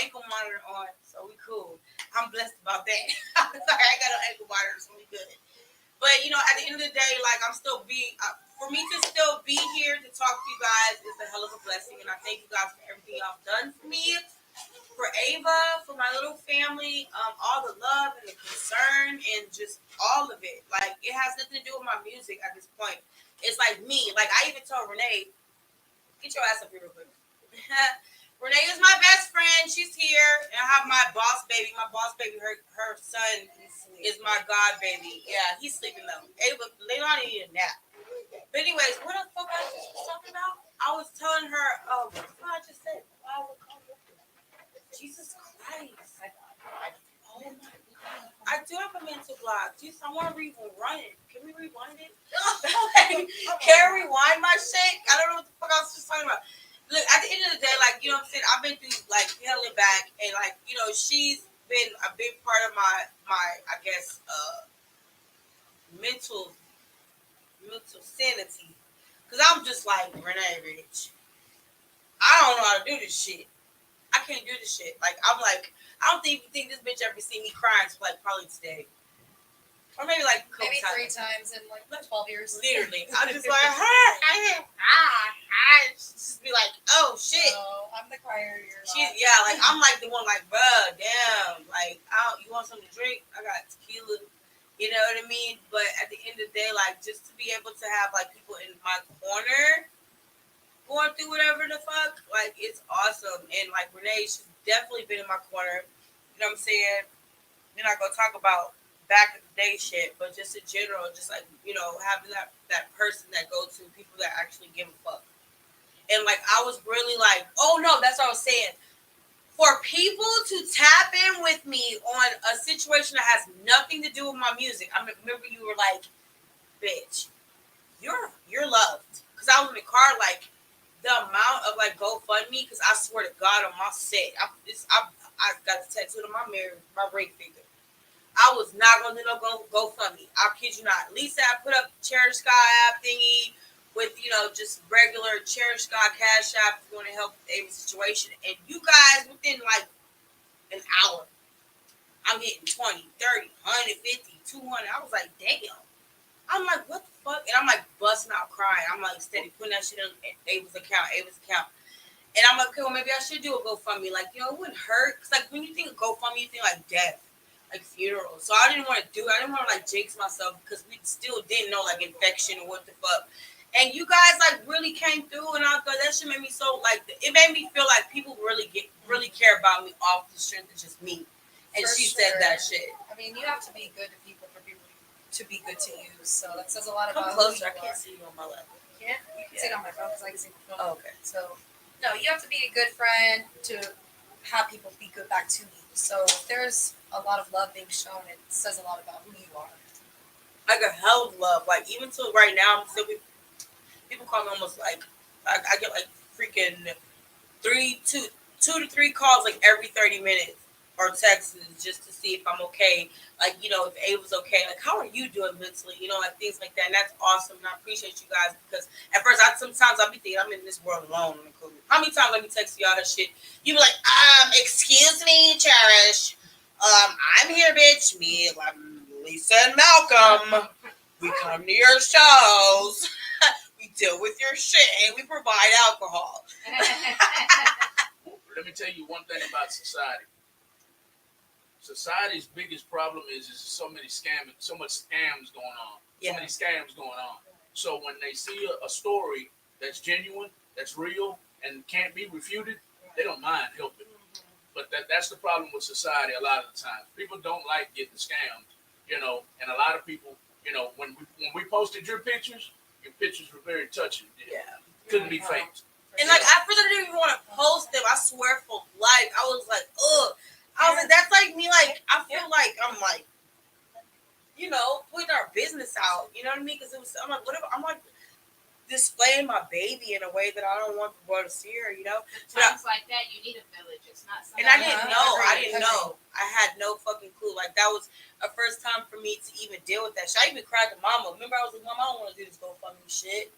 ankle monitor on, so we cool. I'm blessed about that. I ain't got no ankle monitor, so we good. But at the end of the day, like I'm still for me to still be here to talk to you guys is a hell of a blessing, and I thank you guys for everything y'all done for me, for Ava, for my little family, all the love and the concern and just all of it. Like it has nothing to do with my music at this point. It's like me. Like I even told Renee, get your ass up here real quick. Renee is my best friend. She's here. And I have my boss baby. My boss baby, her son is my god baby. Yeah, he's sleeping though. Ava, Leilani need a nap. But anyways, what the fuck I just was talking about? I was telling her, what the fuck I just said? Jesus Christ. Oh my God. I do have a mental block. Jesus, I want to rerun it. Can we rewind it? Can I rewind my shit? I don't know what the fuck I was just talking about. Look, at the end of the day, like, you know what I'm saying? I've been through, like, hell and back. And, like, you know, she's been a big part of my I guess, mental sanity. Because I'm just like, Renee, Rich. I don't know how to do this shit. I can't do this shit. Like, I'm like, I don't even think this bitch ever seen me crying until, like, probably today. Or maybe, like, a couple Maybe times. 3 times in like 12 years. Literally. I'm just like, just be like, oh, shit. No, I'm the crier. You're She, not. yeah, like, I'm like the one, like, bruh, damn. Like, you want something to drink? I got tequila. You know what I mean? But at the end of the day, like, just to be able to have, like, people in my corner going through whatever the fuck, like, it's awesome. And, like, Renee, she's definitely been in my corner. You know what I'm saying? We're not going to talk about back in the day shit, but just in general, just, like, you know, having that person that go to people that actually give a fuck. And, like, I was really like, oh, no, that's what I was saying. For people to tap in with me on a situation that has nothing to do with my music, I remember you were like, bitch, you're loved. Because I was in the car, like, the amount of, like, GoFundMe, because I swear to God, on my set, I got a tattoo on my mirror, my ring finger. I was not going to do no GoFundMe. I kid you not. Lisa, I put up Cherish Sky app thingy with, you know, just regular Cherish Sky Cash App if you want to help with Ava's situation. And you guys, within, like, an hour, I'm getting 20, 30, 150, 200. I was like, damn. I'm like, what the fuck? And I'm like busting out crying. I'm like steady putting that shit on Ava's account. And I'm like, okay, well, maybe I should do a GoFundMe. Like, you know, it wouldn't hurt. Because, like, when you think of GoFundMe, you think, like, death, like, funerals. So I didn't want to do it. I didn't want to, like, jinx myself because we still didn't know, like, infection or what the fuck. And you guys, like, really came through. And I thought that shit made me so, like, it made me feel like people really care about me off the strength of just me. And For she sure. said that shit. I mean, you have to be good to people for people to be good to you. So that says a lot Come about closer. I who you can't are. see you on my level. You can sit on my phone because I can see my phone. Oh, okay. So, no, you have to be a good friend to have people be good back to you. So if there's a lot of love being shown, it says a lot about who you are. I got hell of love. Like, even till right now, I'm still people call me almost like, I get like freaking 2 to 3 calls like every 30 minutes or texts just to see if I'm okay. Like, you know, if Ava's okay. Like, how are you doing mentally? You know, like things like that. And that's awesome. And I appreciate you guys because at first, sometimes I'll be thinking I'm in this world alone. How many times let me text y'all that shit? You be like, excuse me, Cherish. I'm here, bitch. Me, Lisa and Malcolm. We come to your shows. We deal with your shit and we provide alcohol. Let me tell you one thing about society. Society's biggest problem is so much scams going on. Yeah. So many scams going on. So when they see a story that's genuine, that's real, and can't be refuted, they don't mind helping. But that's the problem with society a lot of the time. People don't like getting scammed, you know, and a lot of people, you know, when we posted your pictures were very touching. Yeah. Couldn't be faked. And like, I really didn't even want to post them. I swear for life. I was like, ugh. I was like, that's like me, like, I feel like I'm like, you know, putting our business out. You know what I mean? Because I'm like, whatever. I'm like displaying my baby in a way that I don't want the world to see her, you know? Times like that, you need a village. It's not something. And I didn't know. I Agreed. didn't know. I had no fucking clue. Like, that was a first time for me to even deal with that shit. I even cried to Mama. Remember, I was like, Mama, I don't want to do this GoFundMe shit.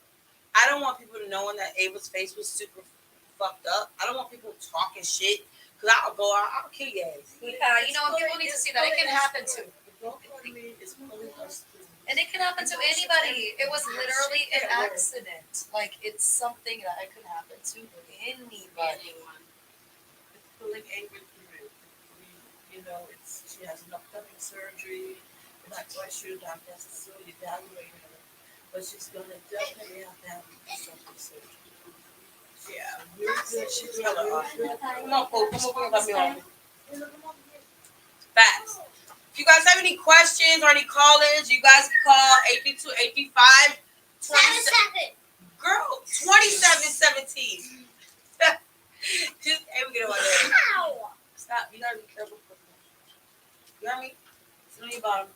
I don't want people to knowing that Ava's face was super fucked up. I don't want people talking shit. Because I'll kill your ass. Yeah, you know, people need to see that. It can happen to. And it can happen to anybody. It was literally an accident. Like, it's something that could happen to anybody. It's pulling Ava through it. You know, she has an upcoming surgery. I'm not quite sure Dr. has to still evaluate her, but she's going to definitely have to have something surgery. Yeah. Really good. She's really Hello. good. Come on, Pope. Come over here and let me on. Facts. If you guys have any questions or any call-ins, you guys can call 832-835. 7-7. Girl, 2717. Just, hey, we get on there. Ow. Stop. You gotta be careful. You hear me? Sit on your bottom.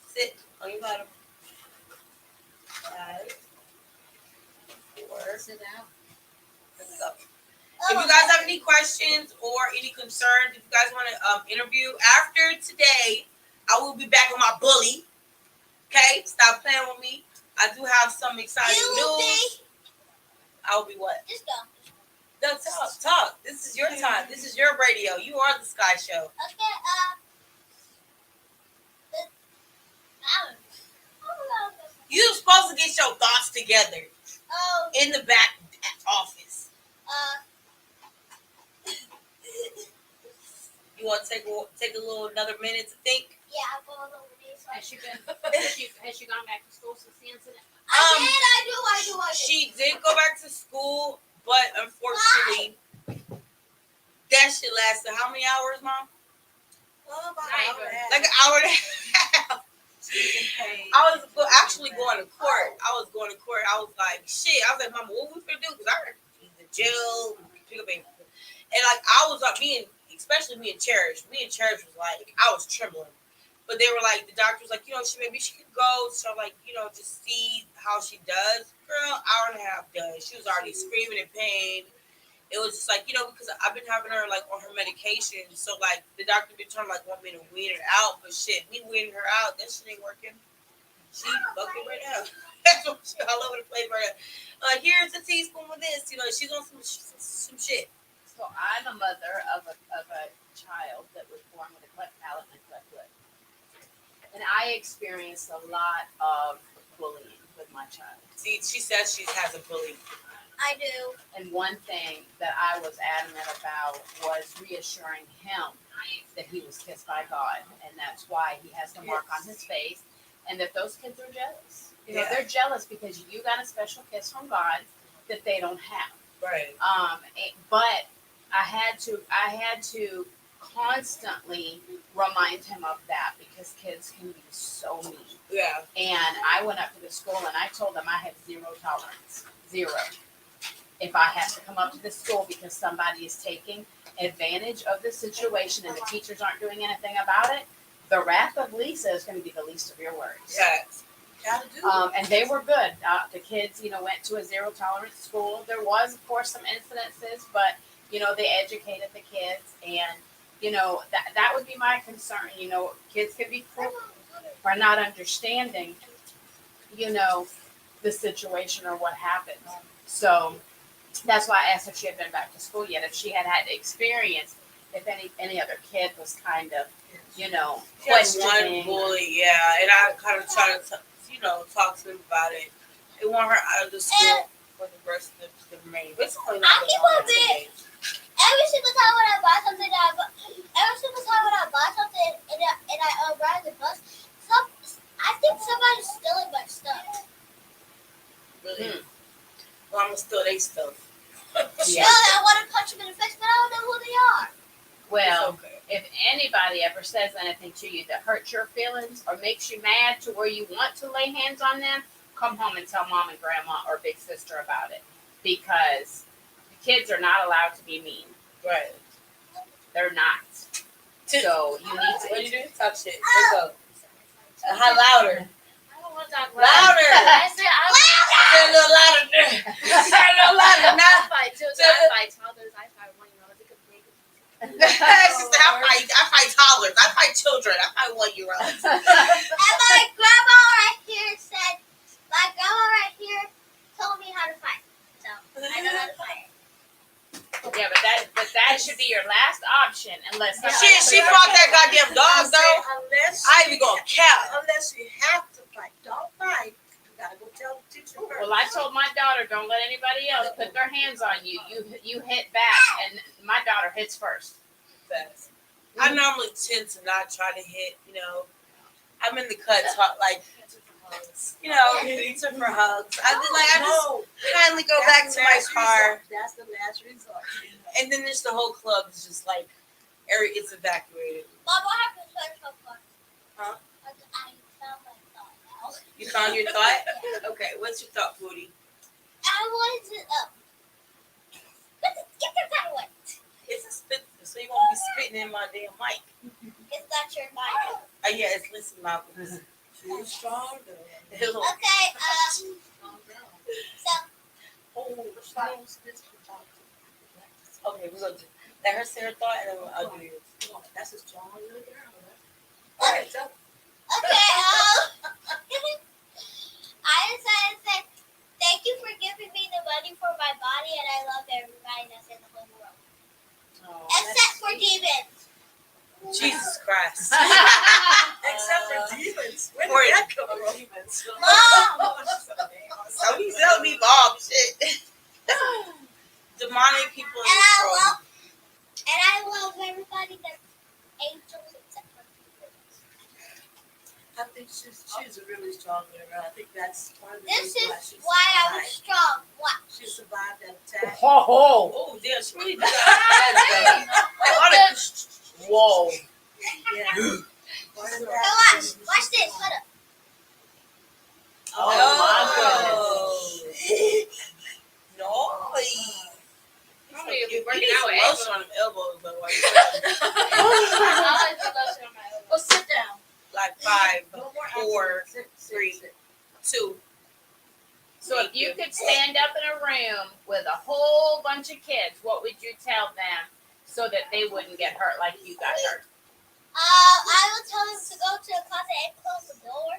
Sit on your bottom. 5, 4. Sit down. Let's go. If you guys have any questions or any concerns, if you guys want to interview after today, I will be back on my bully. Okay? Stop playing with me. I do have some exciting news. I will be what? Just go. No, talk. This is your time. This is your radio. You are the Skyy Show. Okay, You're supposed to get your thoughts together Oh, in the back office. You want to take a little another minute to think? yeah, I'm going over these. Has she been? Has she gone back to school since the incident? I do. She did go back to school, but unfortunately, that shit lasted how many hours, Mom? Oh, about Right, an hour and a half. Like an hour and a half. I was actually going to court. I was like, shit. I was like, Mama, what we gonna do? Because I heard the jail, pick up and like I was like, especially me and Cherish was like, I was trembling. But they were like, the doctor was like, maybe she could go. So like, just see how she does. Girl, hour and a half done. She was already screaming in pain. It was just like, because I've been having her like on her medication. So like the doctor been trying to like want me to wean her out, but shit, me weaning her out, that shit ain't working. She fucking right now. She all over the place right now. Here's a teaspoon of this. She's on some shit. So I'm a mother of a child that was born with a cleft palate and a cleft lip, and I experienced a lot of bullying with my child. See, she says she has a bully. I do. And one thing that I was adamant about was reassuring him that he was kissed by God, and that's why he has the mark on his face, and that those kids are jealous. They're jealous because you got a special kiss from God that they don't have. Right. But I had to constantly remind him of that because kids can be so mean. Yeah. And I went up to the school and I told them I have zero tolerance. Zero. If I have to come up to the school because somebody is taking advantage of the situation and the teachers aren't doing anything about it, the wrath of Lisa is going to be the least of your worries. Yes. Gotta do And they were good. The kids, went to a zero tolerance school. There was, of course, some incidences, but, they educated the kids. And, that would be my concern. Kids could be cruel for not understanding, the situation or what happened. So that's why I asked if she had been back to school yet, if she had had experience, if any other kid was kind of, Just one questioning. bully, yeah. And I kind of try to, talk to them about it. They want her out of the school for the rest of the remaining. But it's only not I keep on being. Every single time when I buy something, and I ride the bus, I think somebody's stealing my stuff. Really. Well, I'm gonna steal their stuff. Yeah. No, I want to punch them in the face, but I don't know who they are. Well, It's okay. if anybody ever says anything to you that hurts your feelings or makes you mad to where you want to lay hands on them, come home and tell mom and grandma or big sister about it. Because the kids are not allowed to be mean. Right. They're not. So you need What do you to. do? Talk shit. Let's go. How louder? I don't want to talk Louder. I said Say a little louder. Say a little louder now. fight too. So I fight toddlers. I fight 1-year-olds. It's a good thing. I fight toddlers. I fight children. I fight 1-year-olds. And my grandma right here told me how to fight. So I know how to fight. Yeah, but that should be your last option unless She fought that goddamn dog though. Unless I even gonna cap. unless you have to fight, don't fight. You gotta go tell the teacher first. Well, I told my daughter, don't let anybody else put their hands on you. You hit back, and my daughter hits first. I normally tend to not try to hit. I'm in the cut, like You know, these are for hugs. I just like I just No, kindly go back that's to the my last car, resort. That's the last resort. and then there's the whole club is just like it's evacuated. Mom, what happened to our car? Huh? I found my thought now. You found your thought? Okay, what's your thought, Booty? I wanted to get your car away. It's a spit, so you won't be spitting in my damn mic. It's not your mind. Yeah, it's listen loud. She's strong though. Okay, so Okay, we're gonna let her say her thought, and then I'll do yours. That's a strong little girl. All right, so okay, I decided to say thank you for giving me the money for my body, and I love everybody that's in the whole world. Except for demons. Jesus Christ. Except for demons. Where did that come from? Mom! So he's telling me mom shit. Demonic people in this world. And I love everybody that's angels except for demons. I think she's a really strong girl. I think that's one of the This reasons is why I was strong. What? she survived that attack. Oh, Oh, damn, she really did that. whoa. Yeah. Watch this. Hold up. Oh, my goodness. No. How many of you You working need out some with lotion on them elbows, but while you're Well, sit down. like 5, No more 4, accidents. 3, 2. So if you could stand up in a room with a whole bunch of kids, what would you tell them so that they wouldn't get hurt like you got hurt? I will tell him to go to the closet and close the door.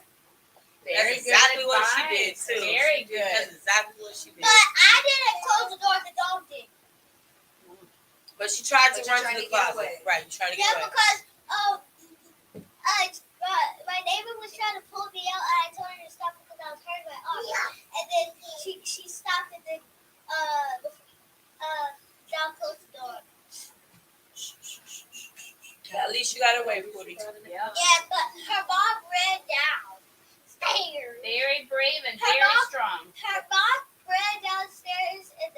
Very That's exactly good what she did, advice. too. Very That's good. exactly what she did. But I didn't close the door. The dog did. But she tried to But you run tried to to the get closet. away. Right, you tried to get Yeah, away. because my neighbor was trying to pull me out, and I told her to stop because I was hurting my arm. And then she stopped, and then John closed the door. At least you got away, Booty. Yeah. Yeah, but her mom ran down. Stairs. Very brave and very strong. Her mom ran downstairs and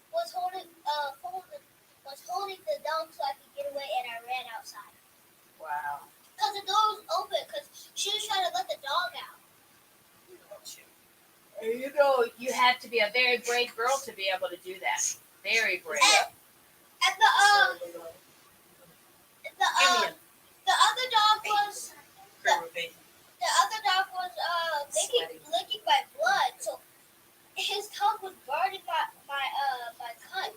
was holding the dog so I could get away, and I ran outside. Wow. Because the door was open, because she was trying to let the dog out. You know, you had to be a very brave girl to be able to do that. Very brave. And the other dog was licking my blood, so his tongue was burning my cut.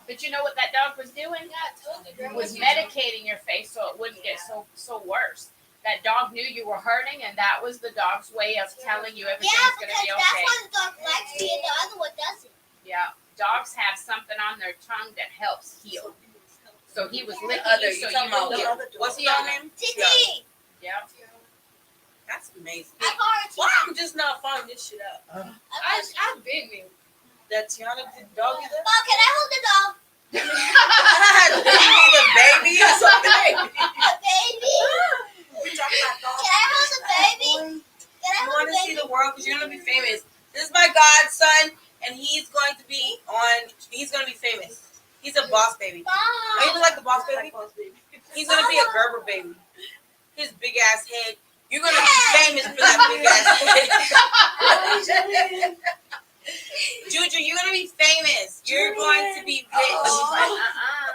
But you know what that dog was doing? Was medicating your face so it wouldn't get so worse. That dog knew you were hurting, and that was the dog's way of telling you everything's Yeah, going to because be that's okay. why the dog likes me and the other one doesn't. Yeah, dogs have something on their tongue that helps heal. So he was licking Other, you, you so talking you about would the get. other what's the Yeah. dog name? Titi! Yeah. That's amazing. I call her Titi. Why I'm just not finding this shit out? I'm big. That Tiana did dog either? Mom, can I hold the dog? The baby or something. A baby? We talking about dogs. Can I hold the baby? Can I You hold want the to see baby? the world because you're gonna be famous. This is my godson, and he's going to be famous. He's a boss baby. Mom! Oh, you look like the boss baby? He's gonna be a Gerber baby. His big ass head. You're gonna be famous for that big ass head. Juju, you're gonna be famous. You're going to be rich.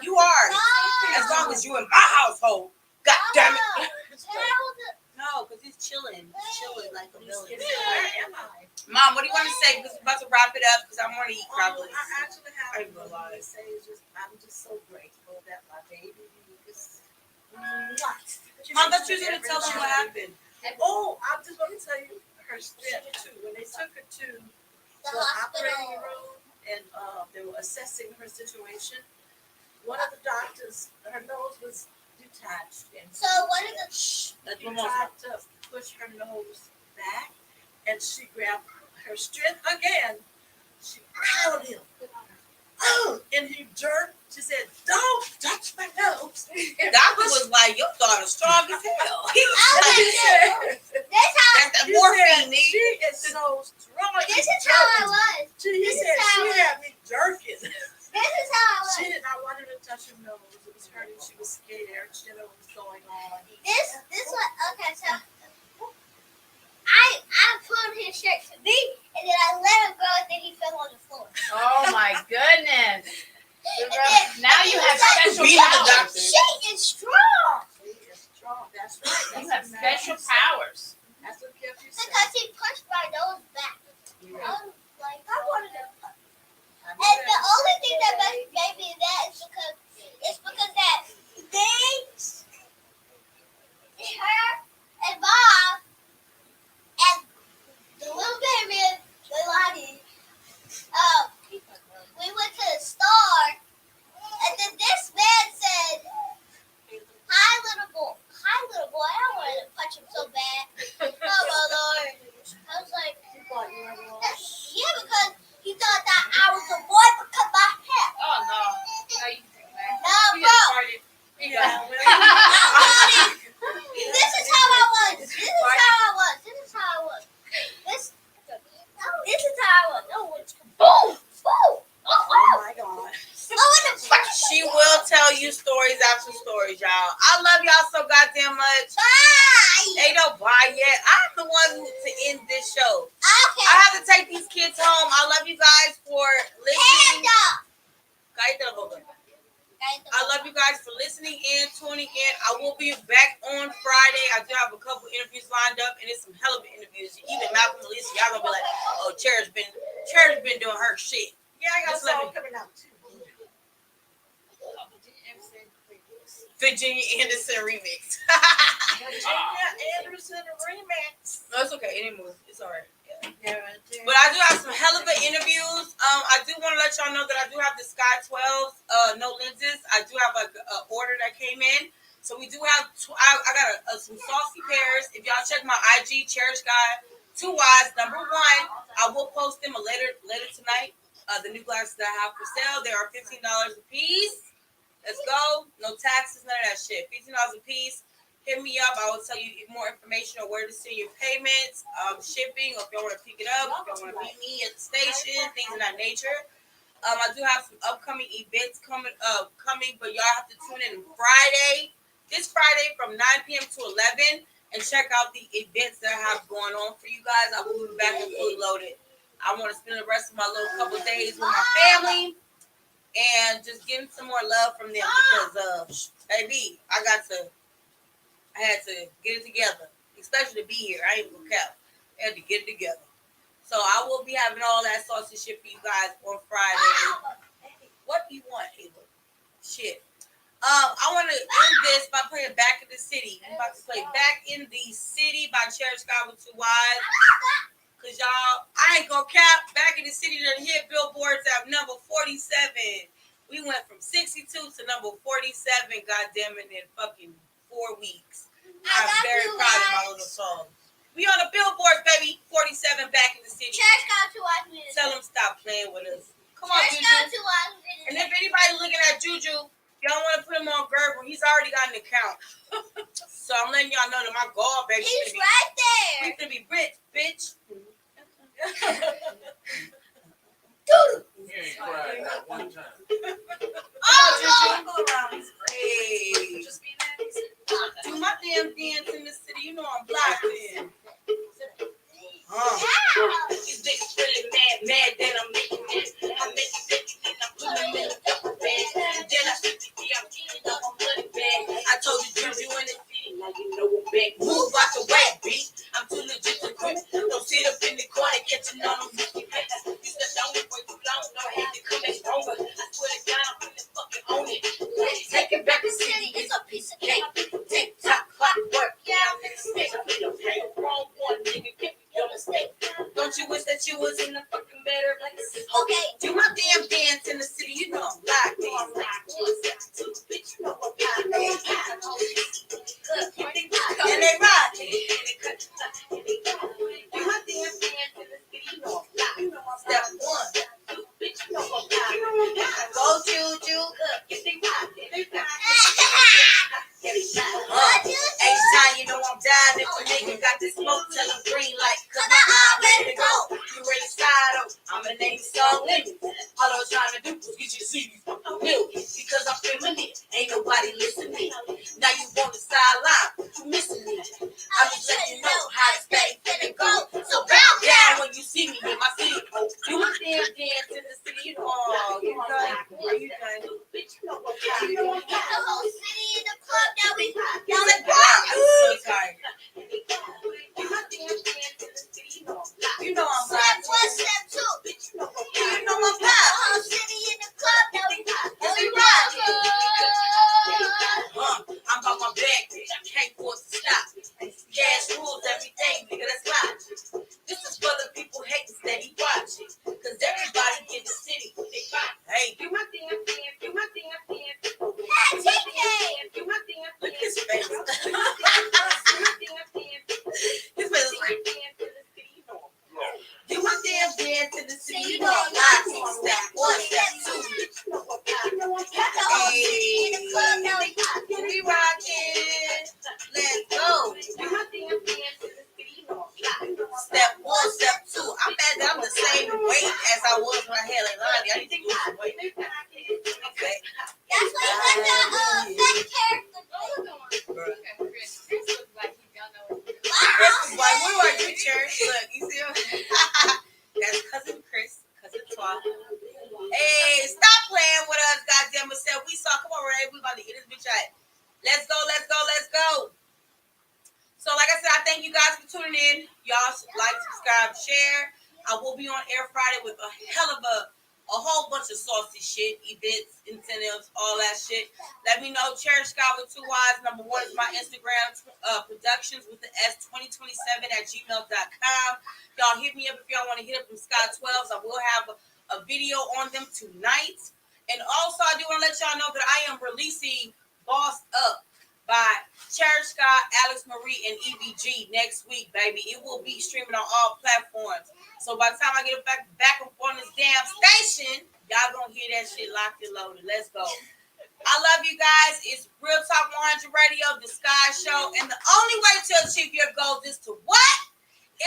You are. Mom! As long as you in my household. God damn it. Mama, can I hold the... No, because he's chilling. He's chilling like a villain. Where am I? Mom, what do you want to say? Because we're about to wrap it up because I'm going to eat probably. I actually have I ain't gonna lie. to say is just I'm just so grateful that my baby is. Mom, thought you was going to tell them what happened. Oh, I just want to tell you her step too. When they took her to The the operating hospital. room and they were assessing her situation, one of the doctors, her nose was detached, and So what is the... That's he one more tried to push her nose back, and she grabbed her strength again. She held him. Oh, and he jerked. She said, "Don't touch my nose." Doctor was like, your daughter's strong as hell. This how I was. She This is said how she I had me jerking. This is how I was. She did not want her to touch her nose. It was hurting. She was scared. She didn't know what was going on. This one. Okay, so I pulled his shirt to me, and then I let him go, and then he fell on the floor. Oh my goodness. And then, Now you have special Beat the powers. doctor. she is strong She is strong. That's right. You have special powers. That's what kept you safe. because he pushed my nose back. Yeah. I was like, I wanted to. I know And that. the only thing that gave me that is because that they, her and Bob and the little baby and Leilani, we went to the store, and then this man said, "Hi, little boy. Hi, little boy." I wanted to punch him so bad. Oh my Lord! I was like, He thought you were wrong. yeah, because he thought that I was a boy because my hair. Oh no. No, you can take that. No, You bro. just farted. Yeah, well, This is how I was. This is how I was. This is how I was. This is how I was. Oh, it's boom, boom. Oh, oh my God. what the fuck? She will tell you stories after stories, y'all. I love y'all so goddamn much. Bye. Ain't no bye yet. I'm the one to end this show. Okay. I have to take these kids home. I love you guys for listening. Panda. I love you guys for listening and tuning in. I will be back on Friday. I do have a couple interviews lined up, and it's some hell of interviews. Even Malcolm and Lisa, y'all gonna be like, "Oh, Cher's been doing her shit." Yeah, I got a Just let song me- coming out too. Virginia Anderson remix. Virginia Anderson remix. No, it's okay. Any move. It's all right. Yeah. But I do have some hell of interviews. I do want to let y'all know that I do have the Skyy 12 no lenses. I do have like an order that came in. So we do have, I got some saucy pairs. If y'all check my IG, Cherish Guy, 2 Y's, number 1. I will post them later tonight. The new glasses that I have for sale, they are $15 a piece. Let's go. No taxes, none of that shit. $15 a piece. Hit me up. I will tell you more information on where to send your payments, shipping, or if y'all want to pick it up, if y'all want to meet me at the station, things of that nature. I do have some upcoming events coming, but y'all have to tune in Friday, this Friday from 9 p.m. to 11, and check out the events that I have going on for you guys. I will be back and fully loaded. I want to spend the rest of my little couple days with my family and just getting some more love from them because, baby, I had to get it together, especially to be here. I ain't gonna cap. I had to get it together. So I will be having all that saucy shit for you guys on Friday. What do you want, Ava? Shit. I want to end this by playing Back in the City. I'm about to play Back in the City by Cherish Skyy with 2 Y's. Because y'all, I ain't gonna cap. Back in the City done hit billboards at number 47. We went from 62 to number 47, goddamn it, in fucking 4 weeks. I'm very proud of my little song. We on the billboards, baby. 47 Back in the City. Church got to watch me. Tell them stop playing with us. Come on, Church got Juju. to watch me. And if anybody looking at Juju, y'all want to put him on Gerber, he's already got an account. So I'm letting y'all know that my goal, baby, He's right there. we finna be rich, bitch. You ain't cried that one time. Oh, Juju. Hey. Just being that. Do my damn dance in the city. You know I'm blocked in. These bitches really mad that I'm making this. I make it bitch and I put them in the double bag. And then I spit the I'm getting up on money bag. I told you Juju in the city, now you know I'm back. Move out the way, bitch. I'm too legit to quit. Don't sit up in the corner catching on them risky bets. You stepped on me for too long, no I had to come back stronger. I swear to God, I'm really fucking on it. Take it back to city, it's a piece of cake. Tick tock, clockwork, yeah, I'm in the stick. You play the wrong one, nigga, give me your mistake. Don't you wish that you was in a fucking better place? Okay. Do my damn dance in the city, you know I'm locked in. Bitch, you know I'm locked in. And they ride me. Do my damn dance in the city, you know I'm locked. Step 1. Bitch, you know I'm locked. Go Juju, get they ride me. Anytime you know I'm down, if a nigga got this smoke, tell him green light. Cause I'm ready to go. You ready to side up? sideline. You missing me. I just let you know how to stay finna go. So bow down when you see me in my city. Oh, do my damn dance in the city. Oh, you done. Bitch, you know what time it is. Get the whole city in the club. Now we You like, wow, I'm so tired. You know I'm step hot. one, step two. You know I'm The hot. whole city in the club. Now we rock. rock. I'm on my back, bitch. I can't force to stop. Cash rules everything, nigga. That's logic. This is for the people hating steady watching. Cause everybody in the city, they fight. Hey, do my damn dance, do my damn dance. Hey, TK. Do my damn dance. Look at his face. His face is like, do my damn dance in the city. You know I'm logic. Step one, step two. The whole city in the club. Now We rockin'. Let's go. Step one, step two. I'm mad that I'm the same weight as I was when I had Leilani. I need to lose some weight. Okay. that's why you got that fake character. That's why we are you, church. Look, you see him? That's cousin Chris, cousin Twa. Hey, stop playing with us, goddamn it. We saw. Come on, Ray. We about to get this bitch out. Let's go, let's go, let's go. So, like I said, I thank you guys for tuning in. Y'all like, subscribe, share. I will be on air Friday with a hell of a whole bunch of saucy shit, events, incentives, all that shit. Let me know. Cherish God with 2 Y's. Number 1 is my Instagram, productions with the S 2027@gmail.com. Y'all hit me up if y'all want to hit up from Skyy 12s. I will have a video on them tonight. And also, I do want to let y'all know that I am releasing Bossed Up by Cherish God, Alex Marie, and EVG next week, baby. It will be streaming on all platforms. So by the time I get back up on this damn station, y'all gonna hear that shit locked and loaded. Let's go. I love you guys. It's Real Talk 100 Radio, the Skyy Show. And the only way to achieve your goals is to what?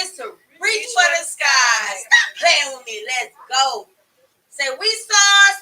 It's to reach for the sky. Stop playing with me. Let's go. Say, we stars.